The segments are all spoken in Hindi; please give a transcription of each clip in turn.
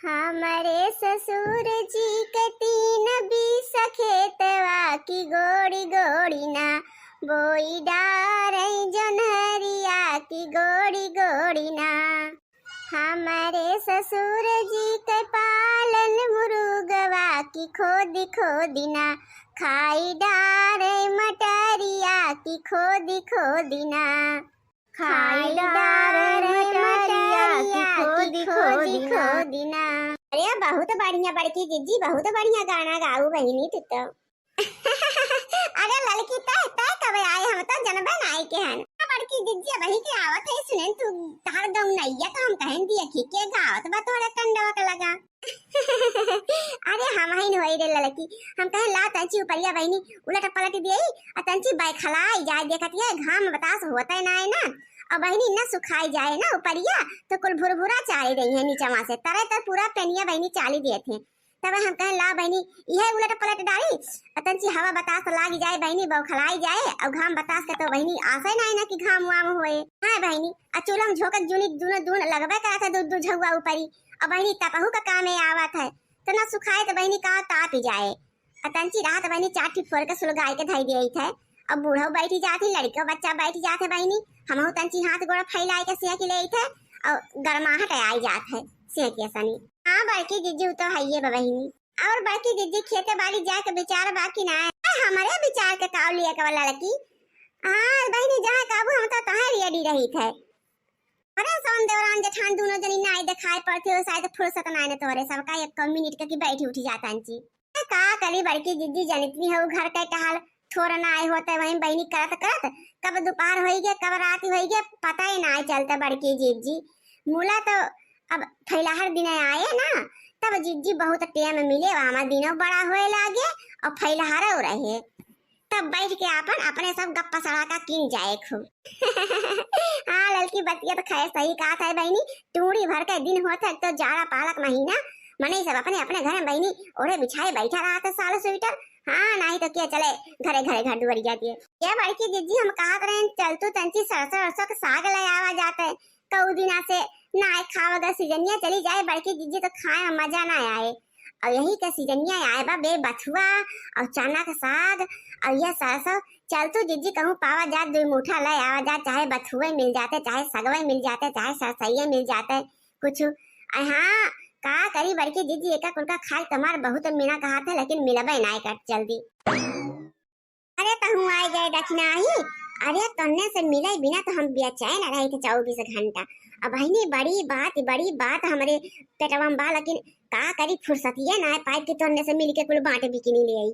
हमारे ससुर जी के 3 बीस खेतवा की गोड़ी गोड़ी ना बोई डारे जनहरिया की गोड़ी गोड़ी ना। हमारे ससुर जी के पालन मुर्गवा की खोदी खोदी ना खाई डारे मटरिया की खोदी खोदी ना खाई डारे मटरिया की खोदी खोदी ना। अरे बहुत बढ़िया बड़की जीजी, बहुत बढ़िया गाना गाऊ बहिनी तू तो। अरे लड़की तय तय कब आए, हम तो जनबे नाई के हन। बड़की जीजी बही के आवत है सुने तू तार दम नैया तो हम कहन दिए की के गावत बा तोरे कंडवा के लगा। अरे हम ही होई रे लड़की, हम कहे ला तंची उपरिया बहिनी उलट पलट दिए आ तंची बैखलाई जाए देखत है घाम बतास होता है ना और बहिनी न सुखाई जाए ना उपरिया तो कुल भुरभुरा चाली रही है नीचे वहां से तरह तर पूरा पेनिया बहिनी चाली दिए थे। तब हम कहे ला बहिनी यह उलट पलट डाली अतंची हवा बतास लाग जाए बहिनी बौखलाई जाए और घाम बतास के तो बहिनी आसे ना ना कि घाम वाम होए। हां बहिनी अचूलम झोकत जुनी दून दून लगबे करा था दूध झुआ ऊपरी और बहिनी तपहू का काम है आवत है तो ना सुखाए तो बहिनी का ताप जाए अतंची रात बहिनी चाटी फोड़ के सुलगाई के धई देई थे। अब बूढ़ो बैठी जाती लड़का बच्चा बैठ जाते बहिनी हमहु तंची हाथ गोड़ फैलाई के सेक ले थे और गरमाहट आई जात है सेक के सनी। हां बड़की जीजी तो हइये बहिनी और बड़की जीजी खेते बाड़ी जाके विचार बाकी ना है हमारे विचार के काव लिए के वाला लकी। हां बहिनी जहां काबू हम तो तहां रेडी रही थे। अरे सोन देवरान जेठान दोनों जनी नाई दिखाई पड़ते हो शायद फुर्सत ना ने तोरे सब का एक मिनट के की बैठी उठी जाता अंची का करी बड़की जीजी जनितनी हो घर के हाल थोड़ा ना आए होते वहीं बहनी करत करत कब दोपहर होई गए कब रात होई गए पता ही ना चलता बड़की जीजी मूला तो अब फैलाहर दिन आए ना तब जीजी बहुत टेम मिले हमारा दिनों बड़ा होए लागे और फैलाहर हो रहे तब बैठ के अपन अपने सब गप्पा सड़ा का किन जाए खूब। हाँ लड़की बतिया तो खैर सही कहा था बहनी टूड़ी भर के दिन होता तो जाड़ा पालक महीना मने सब अपने अपने घर में बहनी ओढ़े बिछाए बैठा रहा था साल स्वेटर। हाँ नहीं तो क्या चले घरे घरे घर दुआरी जाती है ये बड़की जीजी हम कहा रहे चल तू तंची सरसों सरसों का साग ले आवा जाता है कऊ दिना से ना खावा अगर सीजनिया चली जाए बड़की जीजी तो खाए में मजा ना आए और यही का सीजनिया आए बा बे बथुआ और चना का साग और यह सरसों चल तू जीजी कहूँ पावा जा 2 मुठा ले आवा जा चाहे बथुए मिल जाते चाहे सगवे मिल जाते चाहे सरसैये मिल जाते कुछ। हाँ का करी बड़की जीजी एका कुलका खाए तुम्हार बहुत मीना कहा था लेकिन मिलबे ना कट जल्दी। अरे तहु आ गए दक्षिणा ही अरे तन्ने से मिले बिना तो हम बेचैन रहे थे 24 घंटा। अब बहनी बड़ी बात हमारे पेटवा में बा लेकिन का करी फुर्सतिये ना पाए कि तन्ने से मिल के कुल बांटे बिकिनी ले आई।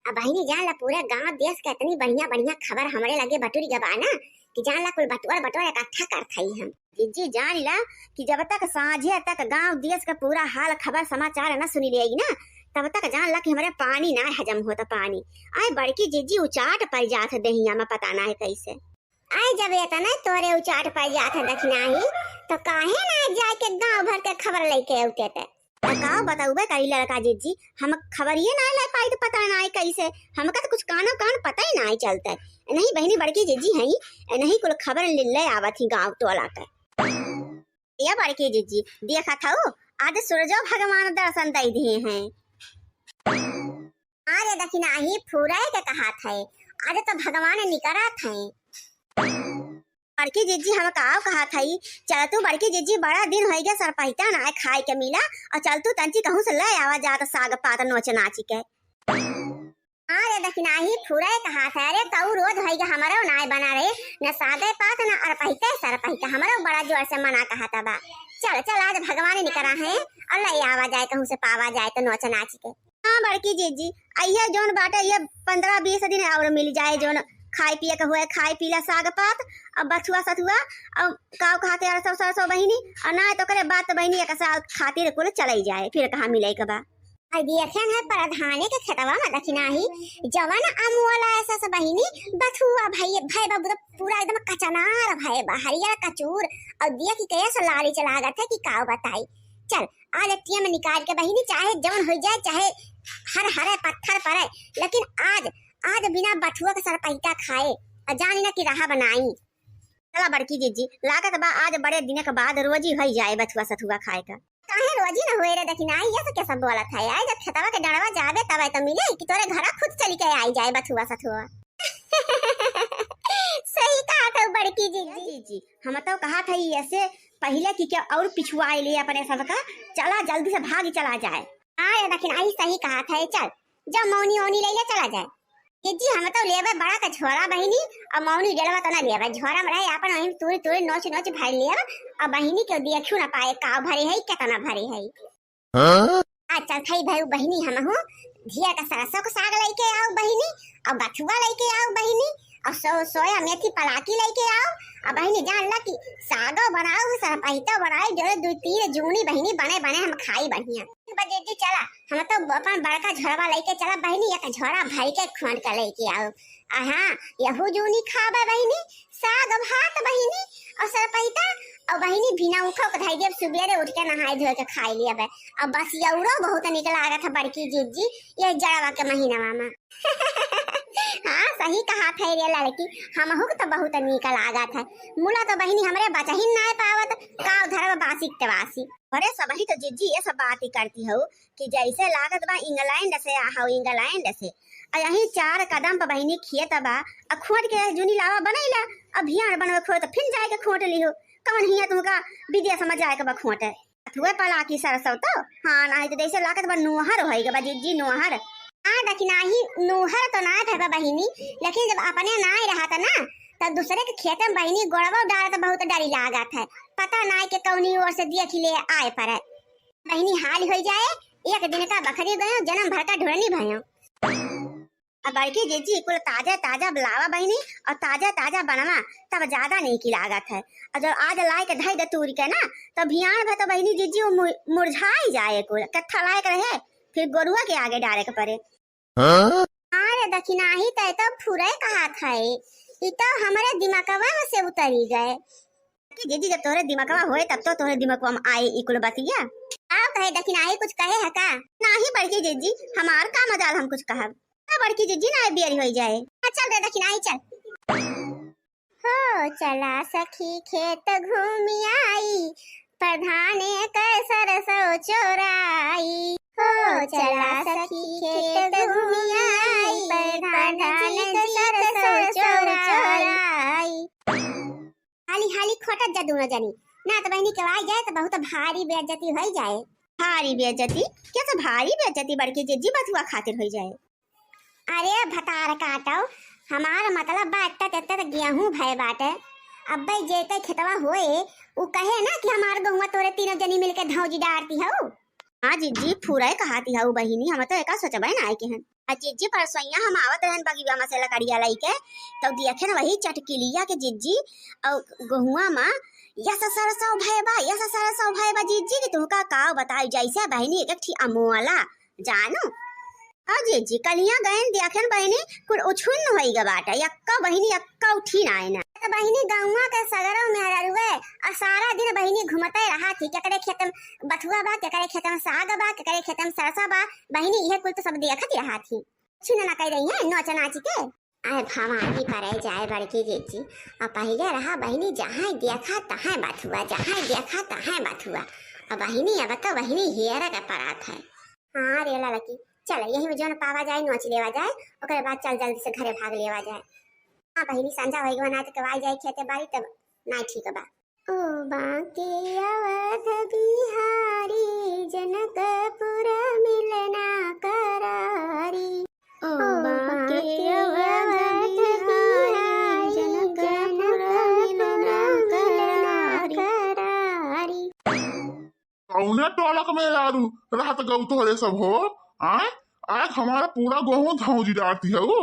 अब बहनी जान ला पूरे गांव देश के इतनी बढ़िया बढ़िया खबर हमारे लगे बटुरी गबाना कि जान ला कुल बटुआ इकट्ठा कर थई हम जीजी जान ला कि जब तक सांझे तक गांव देश का पूरा हाल खबर समाचार न सुनी लेगी ना तब तक जान ला कि हमारे पानी ना हजम होता पानी आए बड़की जीजी उचाट पड़ जात दहिया में पता ना है कैसे आए जब ये ना तोरे उचाट पड़ जात दक्षिणा ही तो काहे ना जाके गांव भर के खबर लेके औते थे बताओ बताऊबे करी लड़का जीजी हम खबर ये ना ले पाई तो पता ना है कैसे हमका तो कुछ कानो कान पता ही ना चलता नहीं बहनी बड़की जीजी है नहीं कुल खबर ले आवत ही गांव टोला के ये बड़की जीजी देखा था आज सूरज भगवान दर्शन दे दिए हैं। अरे दक्षिणा ही फुराए के कहा था आज तो भगवान निकरा थे बड़की जीजी हम कहा था चल तू बड़की जीजी बड़ा दिन हो गया सरपहिता ना खाए के मिला और चल तू तंची कहूँ से ले आवा जात साग पात नोच नाच के। अरे दक्षिणा ही फुराए कहा था अरे कऊ रोज हो गया हमारा नाय बना रहे न सागे पात न अरपहिता सरपहिता हमारा बड़ा जोर से मना कहा था बा चल चल आज भगवान निकरा है और ले आवा जाए कहूँ से पावा जाए तो नोच नाच के। हाँ बड़की जीजी अय्या जोन बाटे ये 15-20 दिन और मिल जाए जोन खाए पिए के हुए खाए पीला साग पात अब बथुआ सथुआ अब काव खाते यार सब सरसों बहिनी और ना तो करे बात बहिनी एक साल खातिर कुल चले जाए फिर कहाँ मिले के बा देखे है प्रधाने के खेतवा में दक्षिणा ही जवान आमुवाला ऐसा सब बहिनी बथुआ भाई बाबू तो पूरा एकदम कचनार भाई हरियर कचूर और दिया की कैसे लाली चला गया था कि काव बताई चल आज टीएम निकाल के बहिनी चाहे जवन हो जाए चाहे हर हरे पत्थर पड़े लेकिन आज बिना बथुआ के सरपहिता खाए और जानी ना कि रहा बनाई। चला बड़की जीजी लागत बा आज बड़े दिन के बाद रोजी हो जाए बथुआ सथुआ खाए का। काहे रोजी न होए रे देखिना ये सब कैसा बोलत है यार, जब खेतवा के डड़वा जाबे तब तो मिले कि तोरे घरा खुद चली के आई जाए बथुआ सथुआ। सही कहा था बड़की जी। हम तो कहा था ऐसे पहले की क्या और पिछुआ ले अपने सबका, चला जल्दी से भाग चला जाए। हाँ लेकिन आई सही कहा था, चल जब मौनी ओनी ले ले चला जाए। जी हम तो लेबे बड़ा का झोरा बहिनी और मौनी डेलवा तो ना लेबे, झोरा में रहे अपन वही तूरी तूरी नोच नोच भर लिया और बहिनी के देखियो ना पाए का भरे है कितना भरे है। अच्छा थई भाई बहिनी हम हो धिया का सरसों को साग लेके आओ बहिनी और बथुआ लेके आओ बहिनी और सोया मेथी पलाकी लेके आओ और बहिनी जान ला कि सागो बनाओ सरपहितो बनाए जो दो तीन जूनी बहिनी बने बने हम खाई बढ़िया। बजे जी चला हम तो अपन बड़का झोरा लेके चला बहिनी, एक झोरा भर के खोंड के लेके आओ। हाँ यहू जूनी खाबा बहिनी, साग भात बहिनी और सरपहिता और बहिनी बिना उखो के धाई देव सुबेरे उठ के नहाए धोए के खाई लिया बे। अब बस यौरो बहुत निकल आ था बड़की जी ये जड़वा के महीना में। हाँ सही कहा था रे लड़की, हमहु तो बहुत निकल आगा था। मुला तो बहिनी हमरे बचा ही ना पावत का उधर बासी तवासी। अरे सबही तो जिज्जी ये सब बात ही करती हो कि जैसे लागत बा इंग्लैंड से आहो इंग्लैंड से यही 4 कदम पर बहिनी खेत बा खोट के जूनी लावा बनैला अभियान बनवे खो तो फिर जाए के खोट लिहो कौन हिया तुमका विदेश में जाए के बा खोटे अथुए पला की सरसों तो। हाँ नहीं तो जैसे लागत बा नोहर होई बा जिज्जी नोहर। हाँ देखी नाही नोहर तो ना था बहिनी, लेकिन जब अपने ना ही रहा था ना तो दूसरे के खेत में बहिनी गोड़वा डाला तो बहुत डरी लागत है, पता ना के कौनी ओर से देख ले आए पर बहिनी हाल हो जाए एक दिन का बकरी गयो जन्म भर का ढोरनी भयो। अब बड़की जीजी कुल ताजा ताजा बुलावा बहिनी और ताजा ताजा बनवा तब ज्यादा नहीं की लागत है और जब आज लाए के धई दे तूरी के ना तो भियान भे तो बहिनी जीजी मुरझाई जाए कुल कत्था लाए के रहे फिर गोरुआ के आगे डाले के पड़े। अरे दखिना ही तो फुरे कहा था ये तो हमारे दिमागवा में से उतरी गए कि दीदी जब तोरे दिमागवा होए तब तो तोरे दिमागवा में आए इकुल बतिया। आओ कहे दखिना ही कुछ कहे है का नहीं बड़की जीजी हमार का मजाल हम कुछ कहब बड़की जीजी ना बियर हो जाए। चल रे दखिना ही चल हो चला सखी खेत घूमी आई प्रधाने के सरसों चोराई हो चला सखी खेत घूमी आई प्रधाने के सरसों चोराई। हाली हाली खोटत जा दोनों जनी ना तो बहनी के आई जाए तो बहुत भारी बेइज्जती हो जाए। भारी बेइज्जती क्या तो भारी बेइज्जती बड़की जीजी बथुआ खातिर हो जाए। अरे भतार काटो हमारा मतलब बाटता तेता तो गेहूं भय बाटे अब भाई जेते खेतवा होए वो कहे ना कि हमार गहुआ तोरे तीनों जनी मिलके धौजी डारती हो। हाँ जीजी फुराए कहाती हो बहिनी हम तो एका सोचबे ना आए के हन जीजी परसोइया हम आवत रहन बगीवा में से लकड़िया लई के तो देखे ना वही चटकिलिया के जीजी और गहुआ मां यस सरसों भयबा जीजी के तुमका का बताई जैसे बहिनी एक ठी अमोला जानो अजी जी कलिया गयन देखन बहिनी कुल उछुन होई ग बाटा यक्का बहिनी यक्का उठी ना आइना तो बहिनी गौवा के सगरों में हररुए और सारा दिन बहिनी घुमते रहा थी केकरे खेतम बथुआ बा केकरे खेतम साग बा केकरे खेतम सरसा बा बहिनी यह कुल तो सब देखत रहा थी छुना ना कह रही है नोच नाच के आए भवानी परे जाए बड़की जीजी और पहले रहा बहिनी जहाँ देखा तहाँ बथुआ जहाँ देखा तहाँ बथुआ और बहिनी अब तो बहिनी हेरा का परात है। हाँ रे लड़की चल यही में जोन पावा जाए नोच लेवा जाए ओकरे बाद चल जल्दी से घरे भाग लेवा जाए। हाँ बहिनी संजा होई गना तो कवाई जाए खेते बाड़ी तब ना ठीक बा। ओ बांके अवध बिहारी जनकपुर मिलना करारी ओ बांके अवध बिहारी जनकपुर मिलना करारी। कौने टोलक में यारू रात गौ तोहरे सब हो आए आज हमारा पूरा गेहूं धौजी डालती है वो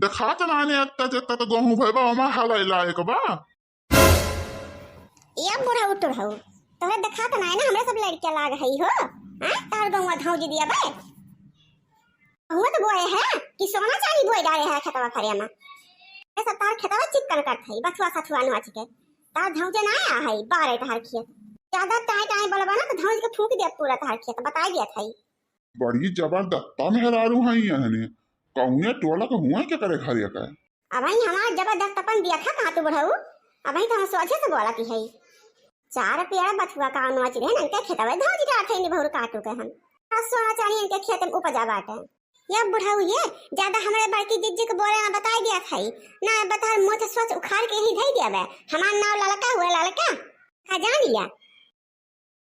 देखा तो नाने अत्ता तो गेहूं भैबा हमा हला लायक बा ये बुढ़ा उतर हो तोहे देखा तो ना हमरे सब लड़के लाग हई हो हां तार गौवा धौजी दिया बे हुआ तो बोए है कि सोना चांदी बोए डाले है खेतवा फरिया में ऐसा तार खेतवा चिकन करत हई बथुआ सथुआ नोच के तार धौजे ना आ हई बारे तार खेत ज्यादा टाई टाई बोलबा ना तो धौज के फूक दे पूरा तार खेत बताई दिया थई बड़ी जबरदस्त मेहरारू हई यहने कौने टोलक हुआ के करे खरिया का अब हमार जबरदस्त अपन दिया था कहां तू बढ़ाऊ अब तो हम सोचे से बोला की हई चार पेड़ बथुआ का नोच रहे ना इनके खेतवा धाजी डाट है बहुर काटू के हम सोना चानी इनके खेत में उपजा बाटे या बुढ़ाऊ ये ज्यादा हमारे बड़की जिज्जी को बोले ना बता दिया था ना बता मुंह से सोच उखाड़ के ही धई दिया बे हमार नाव ललका हुआ ललका का जान लिया